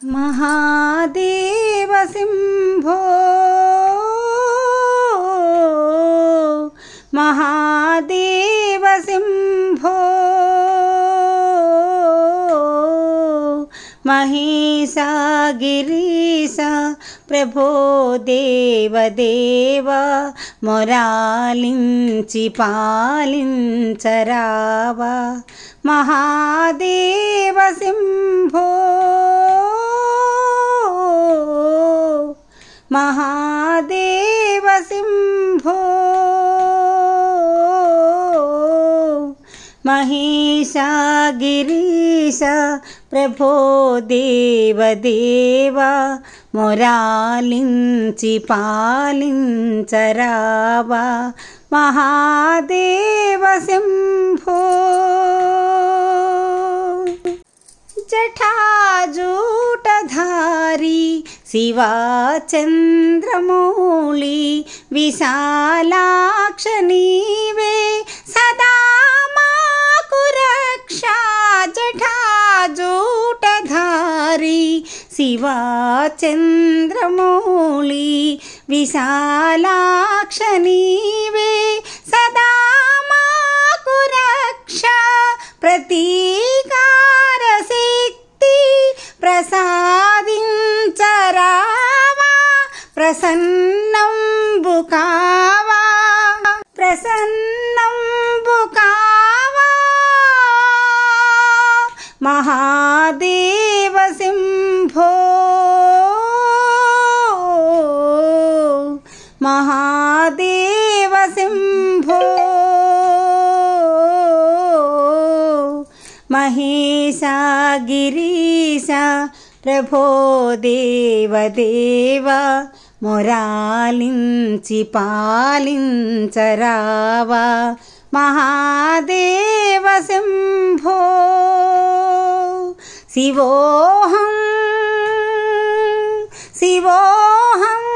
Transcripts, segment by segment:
महादेव सिंभो महादेव सिंभो महेशा गिरीशा प्रभो देवदेवा मोरालिंची पालिंचरावा महादेव सिंभो महादेव सिंभो महेशा गिरीशा प्रभो देवदेवा मोरालिंची पालिंचरावा महादेव सिंभो जटाजूटधारी शिवा चंद्रमौली विशालाक्ष नीवे सदा माकु रक्षा जटाजूटधारी शिवा चंद्रमौली विशालाक्ष नीवे सदा माकु रक्षा प्रतीकार शक्ति प्रसादिंचरावा प्रसन्नं बुकावा प्रसन्नं बुकावा महादेव सिंभो महादेव सिंभो महेशा गिरीशा प्रभो देवदेवा मोरालिंची पालिंचरावा महादेव सिंभो शिवोऽहं शिवोऽहं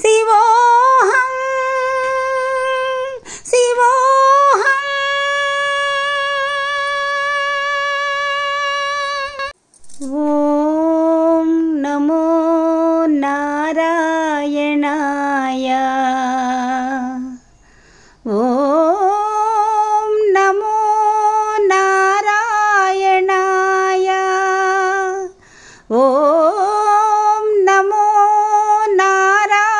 शिवोऽहं शिवोऽहं ॐ नमो नारायणाय ॐ नमो नारायणाय ॐ नमो नारायणाय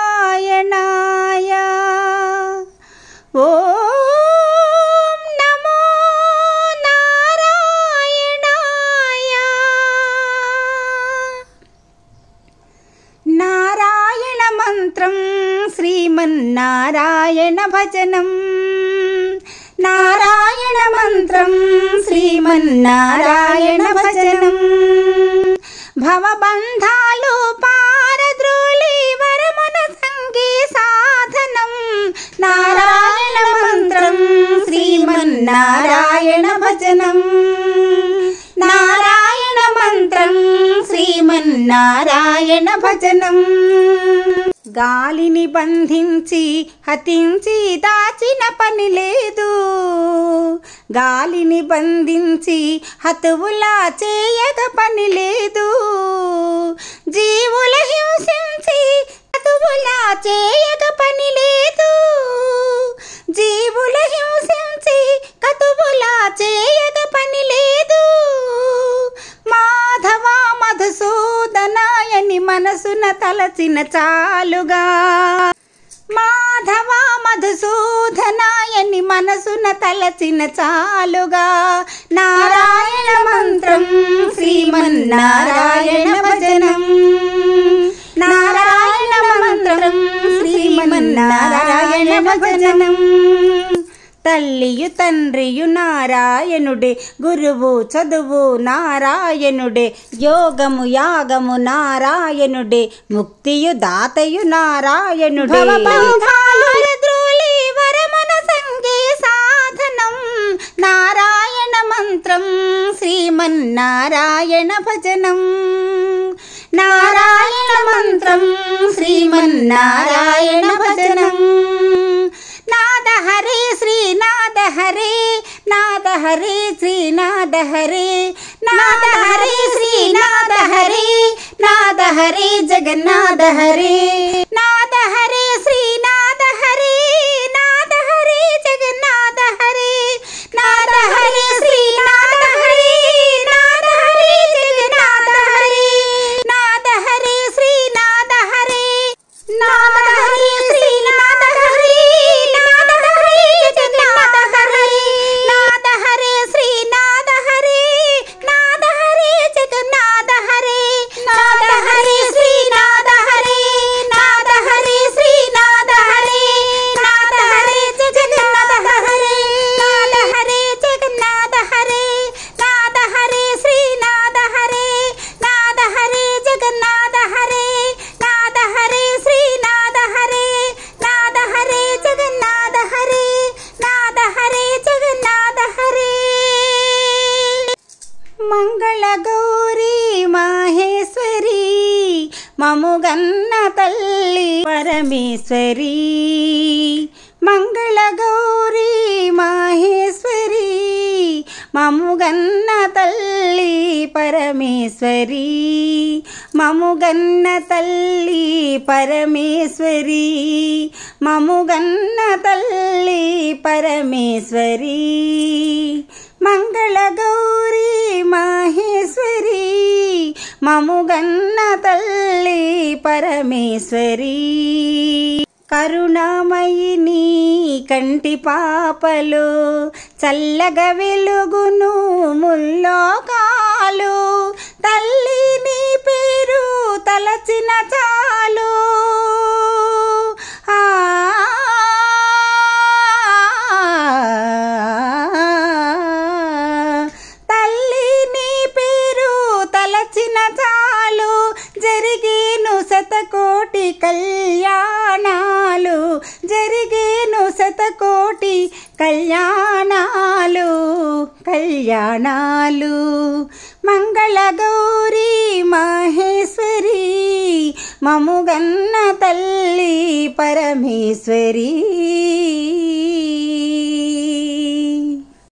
ॐ नमो नारायणाय नारायण मंत्रं श्रीमन्नारायण भजनं नारायण मंत्रं श्रीमन्नारायण भजनं भवबन्धालु पारद्रोली वरमुन संगी साधनं नारायण मंत्रं श्रीमन्नारायण भजनं नारायण मंत्रं श्रीमन्नारायण भजनं గాలిని బంధించి హతించి దాచిన పని లేదు గాలిని బంధించి హతువులా చేయగ పని లేదు జీవుల హింసించి హతువులా చేయగ పని లేదు జీవుల హింసించి కతువులా చేయగ పని లేదు మాధవ మధుసూదనాయని మనసున తలచిన చాలుగా మాధవ మధుసూదనాయని మనసున తలచిన చాలుగా నారాయణ మంత్రం శ్రీమన్నారాయణ భజనం నారాయణ మంత్రం శ్రీమన్నారాయణ భజనం తల్లియు తండ్రియు నారాయణుడే గురువు చదువు నారాయణుడే యోగము యాగము నారాయణుడే ముక్తియు దాతయు నారాయణుడే ద్రోలి వరమున సంగే సాధనం నారాయణ మంత్రం శ్రీమన్నారాయణ భజనం నారాయణ మంత్రం శ్రీమన్నారాయణ భజనం नाद हरे श्रीनाद हरे नाद हरे श्रीनाद हरे नाद हरे श्री జగన్నాథ హరే నాథ హరే శ్రీనాథ హరే నాథ హరే జగన్నాథ హరే నాథ హరే శ్రీనాథ హరే నాథ హరే జగన్నాథ హరే నాథ హరే శ్రీనాథ హరే నాథ హరే శ్రీనాథ హరే నాథ హరే జగన్నాథ హరే నాథ హరే శ్రీనాథ హరే నాథ హరే జగన్నాథ హరే నాథ హరే శ్రీనాథ హరే నాథ హరే శ్రీనాథ హరే నాథ హరే జగన్నాథ హరే నాథ హరే జగన్నాథ హరే నాథ హరే శ్రీనాథ హరే నాథ హరే జగన్నాథ హరే నాథ హరే శ్రీనాథ హరే నాథ హరే జగన్నాథ హరే నాథ హరే జగన్నాథ హరే మంగళ గౌరీ మాహేశ్వరి మముగన్న తల్లి పరమేశ్వరి మంగళ గౌరీ మాహేశ్వరి మముగన్న తల్లి పరమేశ్వరి మముగన్న తల్లి పరమేశ్వరి మముగన్న తల్లి పరమేశ్వరి మంగళ గౌరీ మాహేశ్వరి మముగన్న తల్లి పరమేశ్వరి కరుణామయిని కంటి పాపలు చల్లగా వెలుగును ముల్లోకాలు తల్లి నీ పేరు తలచిన చాలు తల్లి నీ పేరు తలచిన చాలు జరిగేను శతకోటి కళ్యాణాలు జరిగేను శతకోటి కళ్యాణాలు కళ్యాణాలు మంగళ గౌరీ మహేశ్వరి మముగన్న తల్లి పరమేశ్వరి